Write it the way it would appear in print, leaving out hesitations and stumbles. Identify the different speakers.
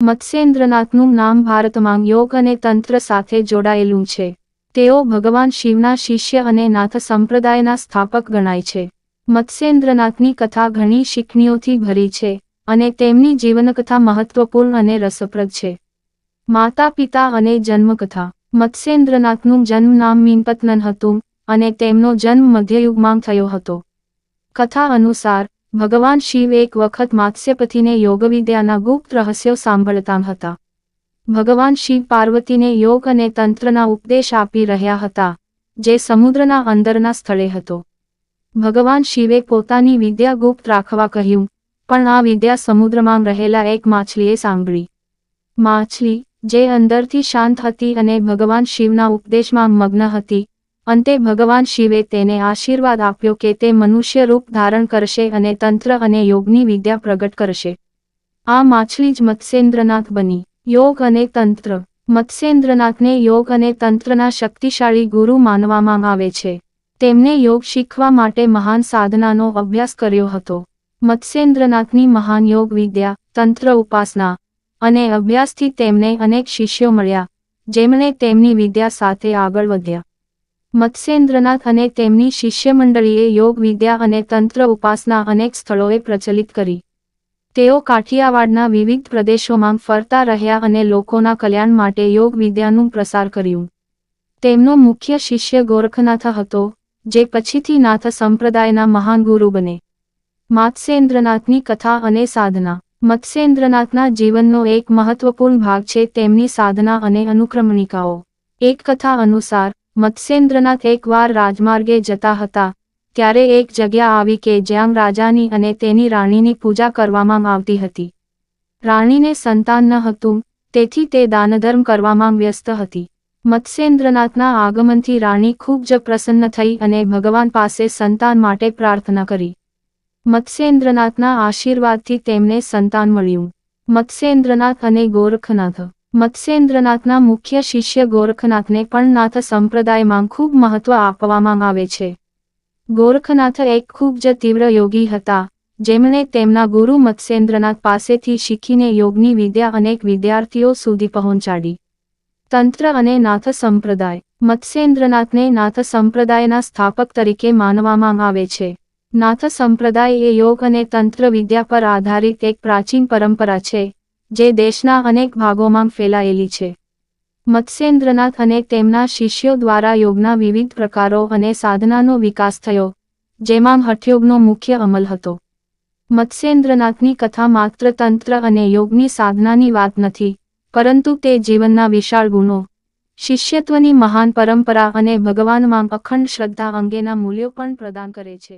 Speaker 1: મત્સ્યેન્દ્રનાથનું નામ ભારતમાં યોગ અને તંત્ર સાથે જોડાયેલું છે. તેઓ ભગવાન શિવના શિષ્ય અને નાથ સંપ્રદાયના સ્થાપક ગણાય છે. મત્સ્યેન્દ્રનાથની કથા ઘણી શીખણીઓથી ભરી છે અને તેમની જીવનકથા મહત્વપૂર્ણ અને રસપ્રદ છે. માતા પિતા અને જન્મકથા. મત્સ્યેન્દ્રનાથનું જન્મ નામ મીનપત્તનન હતું અને તેમનો જન્મ મધ્યયુગમાં થયો હતો. કથા અનુસાર ભગવાન શિવ એક વખત મત્સ્યપતિને યોગવિદ્યાના ગુપ્ત રહસ્યો સાંભળતા હતા. ભગવાન શિવ પાર્વતીને યોગ અને તંત્રના ઉપદેશ આપી રહ્યા હતા, જે સમુદ્રના અંદરના સ્થળે હતો. ભગવાન શિવે પોતાની વિદ્યા ગુપ્ત રાખવા કહ્યું, પણ આ વિદ્યા સમુદ્રમાં રહેલા એક માછલીએ સાંભળી. માછલી, જે અંદરથી શાંત હતી અને ભગવાન શિવના ઉપદેશમાં મગ્ન હતી, અંતે ભગવાન શિવે તેને આશીર્વાદ આપ્યો કે તે મનુષ્ય રૂપ ધારણ કરશે અને તંત્ર અને યોગની વિદ્યા પ્રગટ કરશે. આ માછલી જ મત્સ્યેન્દ્રનાથ બની. યોગ અને તંત્ર. મત્સ્યેન્દ્રનાથને યોગ અને તંત્રના શક્તિશાળી ગુરુ માનવામાં આવે છે. તેમને યોગ શીખવા માટે મહાન સાધનાનો અભ્યાસ કર્યો હતો. મત્સ્યેન્દ્રનાથની મહાન યોગ વિદ્યા, તંત્ર ઉપાસના અને અભ્યાસથી તેમને અનેક શિષ્યો મળ્યા, જેમણે તેમની વિદ્યા સાથે આગળ વધ્યા. મત્સ્યેન્દ્રનાથ અને તેમની શિષ્યમંડળીએ યોગ વિદ્યા અને તંત્ર ઉપાસના અનેક સ્થળોએ પ્રચલિત કરી. તેઓ કાઠિયાવાડના વિવિધ પ્રદેશોમાં ફરતા રહ્યા અને લોકોના કલ્યાણ માટે યોગ વિદ્યાનું પ્રસાર કર્યું. તેમનો મુખ્ય શિષ્ય ગોરખનાથ હતો, જે પછીથી નાથ સંપ્રદાયના મહાન ગુરુ બને. મત્સ્યેન્દ્રનાથની કથા અને સાધના. મત્સ્યેન્દ્રનાથના જીવનનો એક મહત્વપૂર્ણ ભાગ છે તેમની સાધના અને અનુક્રમણિકાઓ. એક કથા અનુસાર મત્સ્યેન્દ્રનાથ એકવાર રાજમાર્ગે જતા હતા, ત્યારે એક જગ્યા આવી કે જ્યાં રાજાની અને તેની રાણીની પૂજા કરવામાં આવતી હતી. રાણીને સંતાન ન હતું, તેથી તે દાનધર્મ કરવામાં વ્યસ્ત હતી. મત્સ્યેન્દ્રનાથના આગમનથી રાણી ખૂબ જ પ્રસન્ન થઈ અને ભગવાન પાસે સંતાન માટે પ્રાર્થના કરી. મત્સ્યેન્દ્રનાથના આશીર્વાદથી તેમને સંતાન મળ્યું. મત્સ્યેન્દ્રનાથ અને ગોરખનાથ. મત્સ્યેન્દ્રનાથના મુખ્ય શિષ્ય ગોરખનાથને પણ નાથ સંપ્રદાયમાં ખૂબ મહત્વ આપવામાં આવે છે. ગોરખનાથ એક ખૂબ જ તીવ્ર યોગી હતા, જેમણે તેમના ગુરુ મત્સ્યેન્દ્રનાથ પાસેથી શીખીને યોગની વિદ્યા અનેક વિદ્યાર્થીઓ સુધી પહોંચાડી. તંત્ર અને નાથ સંપ્રદાય. મત્સ્યેન્દ્રનાથને નાથ સંપ્રદાયના સ્થાપક તરીકે માનવામાં આવે છે. નાથ સંપ્રદાય એ યોગ અને તંત્ર વિદ્યા પર આધારિત એક પ્રાચીન પરંપરા છે, જે દેશના અનેક ભાગોમાં ફેલાયેલી છે. મત્સ્યેન્દ્રનાથ અને તેમના શિષ્યો દ્વારા યોગના વિવિધ પ્રકારો અને સાધનાનો વિકાસ થયો, જેમાં હઠયોગનો મુખ્ય અમલ હતો. મત્સ્યેન્દ્રનાથની કથા માત્ર તંત્ર અને યોગની સાધનાની વાત નથી, પરંતુ તે જીવનના વિશાળ ગુણો, શિષ્યત્વની મહાન પરંપરા અને ભગવાનમાં અખંડ શ્રદ્ધા અંગેના મૂલ્યો પણ પ્રદાન કરે છે.